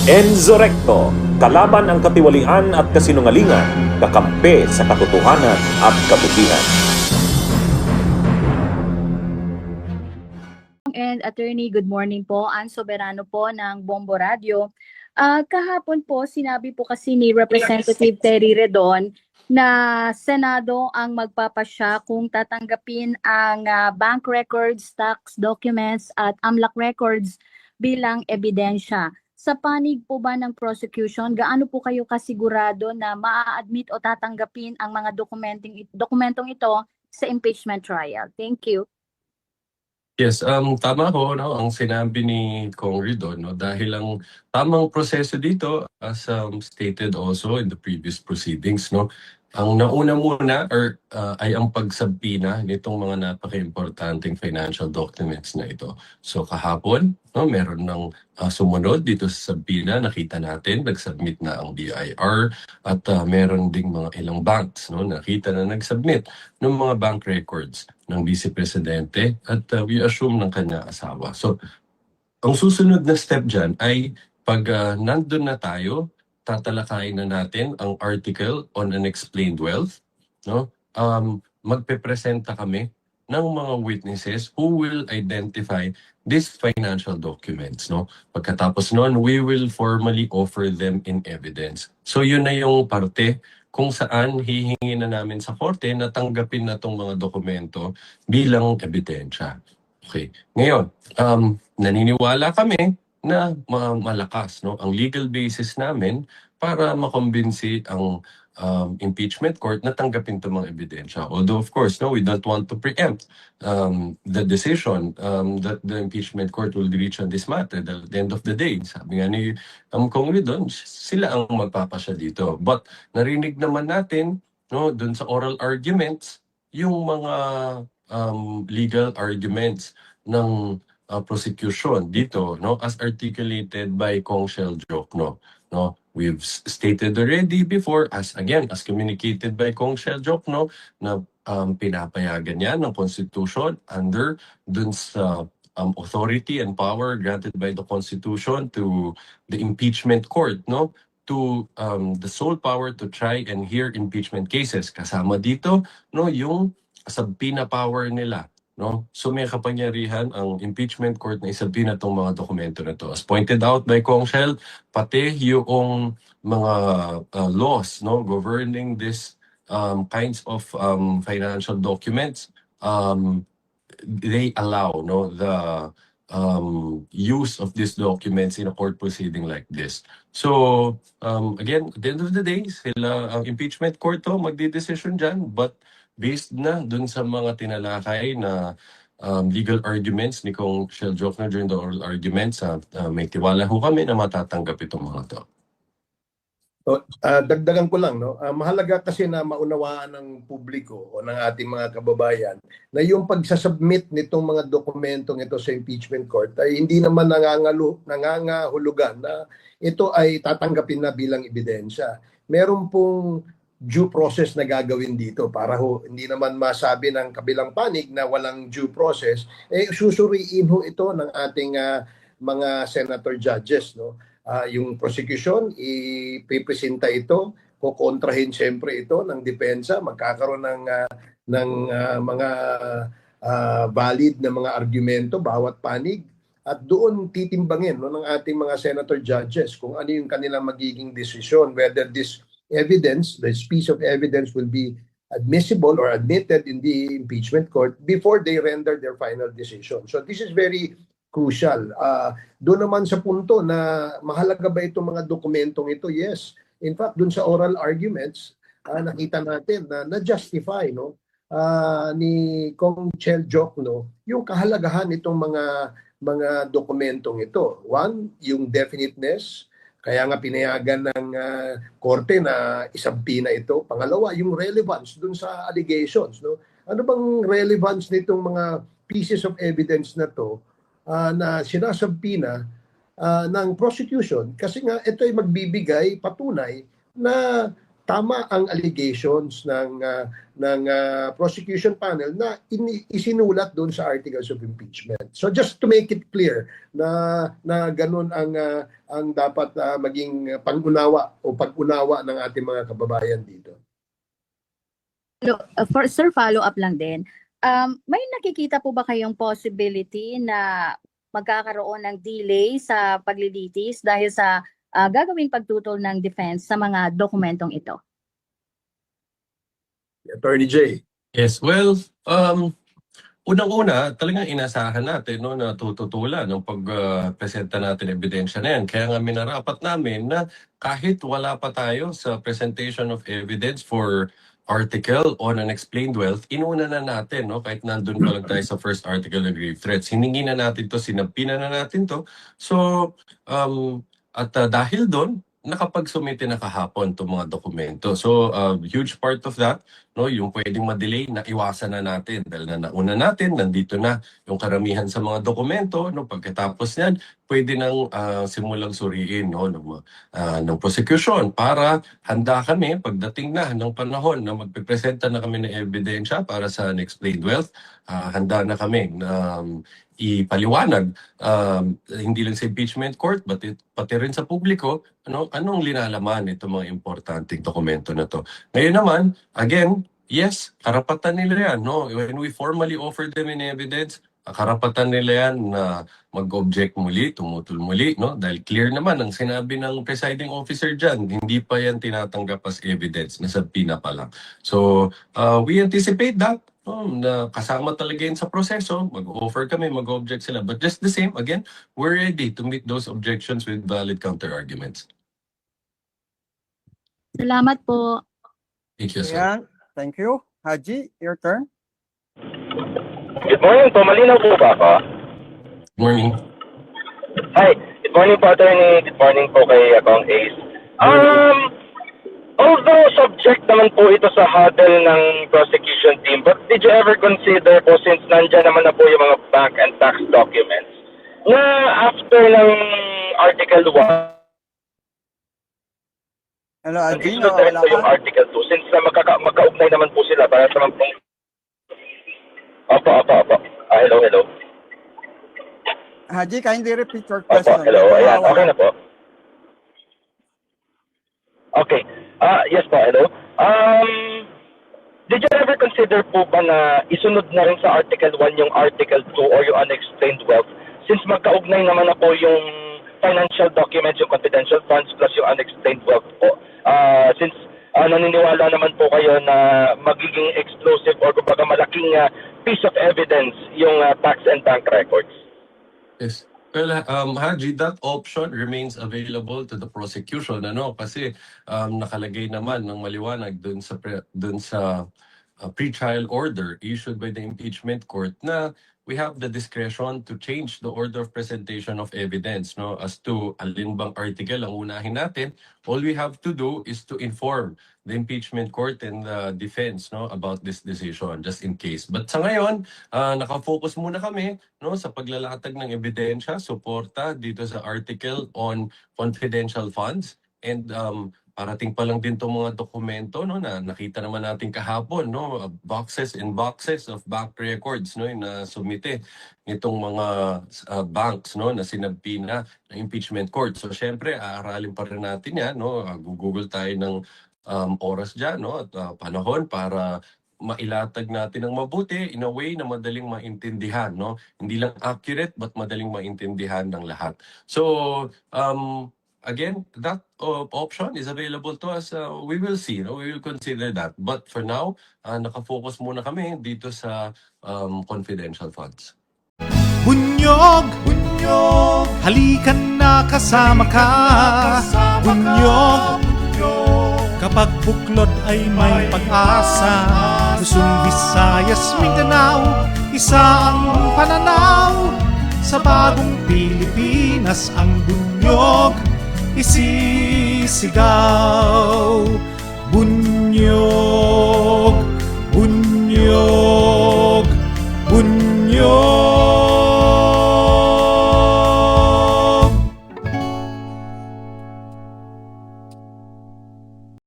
Enzo Recto, kalaban ang katiwalian at kasinungalingan, kakampi sa katotohanan at kabutihan. And attorney, good morning po. Ann Soberano po ng Bombo Radio. Kahapon po, sinabi po kasi ni Representative Terry Redon na Senado ang magpapasya kung tatanggapin ang bank records, tax documents at AMLAC records bilang ebidensya. Sa panig po ba ng prosecution, gaano po kayo kasigurado na maa-admit o tatanggapin ang mga dokumentong ito sa impeachment trial? Thank you. Yes, tama ho, no, ang sinabi ni Kong Ridon, no, dahil ang tamang proseso dito, as stated also in the previous proceedings, no, ang nauna muna ay ang pagsabina nitong mga napaka-importanting financial documents na ito. So kahapon, no, meron ng sumunod dito sa sabina, nakita natin, nag-submit na ang BIR at meron ding mga ilang banks, no, nakita na nag-submit ng mga bank records ng Vice Presidente at we assume ng kanya asawa. So ang susunod na step dyan ay pag nandun na tayo, tatalakayin na natin ang article on unexplained wealth, no? Magpepresenta kami ng mga witnesses who will identify these financial documents, no? Pagkatapos noon, we will formally offer them in evidence. So yun na yung parte kung saan hihingi na namin sa korte na tanggapin na tong mga dokumento bilang ebidensya. Okay. Ngayon, naniniwala kami na malakas, no, ang legal basis namin para makumbinsi ang impeachment court na tanggapin itong mga ebidensya. Although of course, no, we don't want to preempt the decision that the impeachment court will reach on this matter. At the end of the day, sabi nga ni Kong Ridon, sila ang magpapasya dito. But narinig naman natin, no, dun sa oral arguments, yung mga legal arguments ng prosecution dito, no, as articulated by Kong Shell Jokno, no. We've stated already before, as communicated by Kong Shell Jokno, na pinapayagan yan ng Constitution under dun sa authority and power granted by the Constitution to the impeachment court, no, to the sole power to try and hear impeachment cases. Kasama dito, no, yung subpoena power nila. No? So may kapangyarihan ang impeachment court na isabina itong mga dokumento na ito. As pointed out by Kong Shell, pati yung mga laws, no, governing this kinds of financial documents, they allow, no, the use of these documents in a court proceeding like this. So again, at the end of the day, sila ang impeachment court to magdidesisyon dyan, but based na dun sa mga tinalakay na legal arguments ni Kong Shell Jokno during the oral arguments, may tiwala ho kami na matatanggap itong mga to. So, dagdagan ko lang, no? Mahalaga kasi na maunawaan ng publiko o ng ating mga kababayan na yung pagsasubmit nitong mga dokumentong ito sa impeachment court ay hindi naman nangangahulugan na ito ay tatanggapin na bilang ebidensya. Meron pong due process na gagawin dito para hindi naman masabi ng kabilang panig na walang due process, susuriin ho ito ng ating mga senator judges, no? Yung prosecution, ipipresenta ito, kukontrahin siyempre ito ng depensa, magkakaroon ng mga valid na mga argumento bawat panig, at doon titimbangin, no, ng ating mga senator judges kung ano yung kanilang magiging desisyon, whether this evidence, this piece of evidence will be admissible or admitted in the impeachment court before they render their final decision. So this is very crucial. Doon naman sa punto na mahalaga ba itong mga dokumentong ito? Yes. In fact, doon sa oral arguments, nakita natin na na-justify, no, ni Kong Shell Jokno yung kahalagahan itong mga dokumentong ito. One, yung definiteness. Kaya nga pinayagan ng korte na isabina ito. Pangalawa, yung relevance dun sa allegations. No? Ano bang relevance nitong mga pieces of evidence na to na sinasabina ng prosecution? Kasi nga ito ay magbibigay patunay na tama ang allegations ng prosecution panel na isinulat doon sa articles of impeachment. So just to make it clear na ganun ang dapat maging pangunawa o pag-unawa ng ating mga kababayan dito. Sir, follow-up lang din. May nakikita po ba kayong possibility na magkakaroon ng delay sa paglilitis dahil sa gagawing pagtutol ng defense sa mga dokumentong ito? Attorney Jay. Yes, well, unang-una, talagang inasahan natin no, na tututulan ng pagpresenta natin ebidensya na yan. Kaya nga minarapat namin na kahit wala pa tayo sa presentation of evidence for article on unexplained wealth, inuna na natin, no? Kahit nandun pa lang tayo sa first article ng grave threats. Hiningi na natin to, sinampinan na natin to. So, dahil doon, nakapagsumite na kahapon itong mga dokumento. So, huge part of that, no, yung pwedeng ma-delay, naiwasan na natin. Dahil na nauna natin, nandito na yung karamihan sa mga dokumento. No, pagkatapos yan, pwede nang simulang suriin no, ng prosecution para handa kami pagdating na ng panahon na magpipresenta na kami ng ebidensya para sa unexplained wealth. Handa na kami na ipaliwanag hindi lang sa impeachment court pati rin sa publiko anong linalaman itong mga importanteng dokumento na to. Ngayon naman, again, yes, karapatan nila yan. No? When we formally offer them in evidence, karapatan nila yan na mag-object muli, tumutol muli. No? Dahil clear naman ang sinabi ng presiding officer dyan, hindi pa yan tinatanggap as evidence, nasabpina pa lang. So, we anticipate that. Na kasama talaga yun sa proseso, mag-offer kami, mag-object sila. But just the same, again, we're ready to meet those objections with valid counter-arguments. Salamat po. Thank you, sir. Ayan, thank you. Haji, your turn. Good morning po. Malinaw po ba ako? Morning. Hi. Good morning po, attorney. Good morning po kay Akong Ace. Although subject naman po ito sa huddle ng prosecution team, but did you ever consider po, since nandyan naman na po yung mga bank and tax documents, na after ng Article 1, Hello, Haji, isunod na rin nawawala po yung ka? Article 2, since na magkaugnay naman po sila para sa mga pong... Opo. Hello. Haji, kindly repeat your Opo, question. hello. Ayan, Nawawala. okay na po. Okay. Yes po, hello. Did you ever consider po ba na isunod na rin sa Article 1 yung Article 2 or yung unexplained wealth? Since magkaugnay naman na po yung financial documents, yung confidential funds plus yung unexplained wealth po. Since naniniwala naman po kayo na magiging explosive or kumbaga malaking piece of evidence yung tax and bank records. Yes. Well, Haji, that option remains available to the prosecution, kasi nakalagay naman ng maliwanag dun sa pre-trial order issued by the impeachment court na we have the discretion to change the order of presentation of evidence, as to alin bang article ang unahin natin. All we have to do is to inform the impeachment court and the defense about this decision, just in case. But sa ngayon, nakafocus muna kami sa paglalatag ng ebidensya, suporta dito sa article on confidential funds, and parating pa lang din itong mga dokumento na nakita naman natin kahapon, boxes and boxes of bank records na sumite nitong mga banks na sinampi na ng impeachment court. So syempre, aaralin pa rin natin yan, Google tayo ng oras dyan at panahon para mailatag natin ng mabuti in a way na madaling maintindihan, Hindi lang accurate but madaling maintindihan ng lahat. So, again, that option is available to us. We will see. We will consider that. But for now, nakafocus muna kami dito sa confidential funds. Bunyog, halikan na kasama ka. Bunyog, kapag buklod ay may pag-asa. Luzon, Visayas, Mindanao, isa ang pananaw. Sa bagong Pilipinas ang bunyog isisigaw. Bunyog.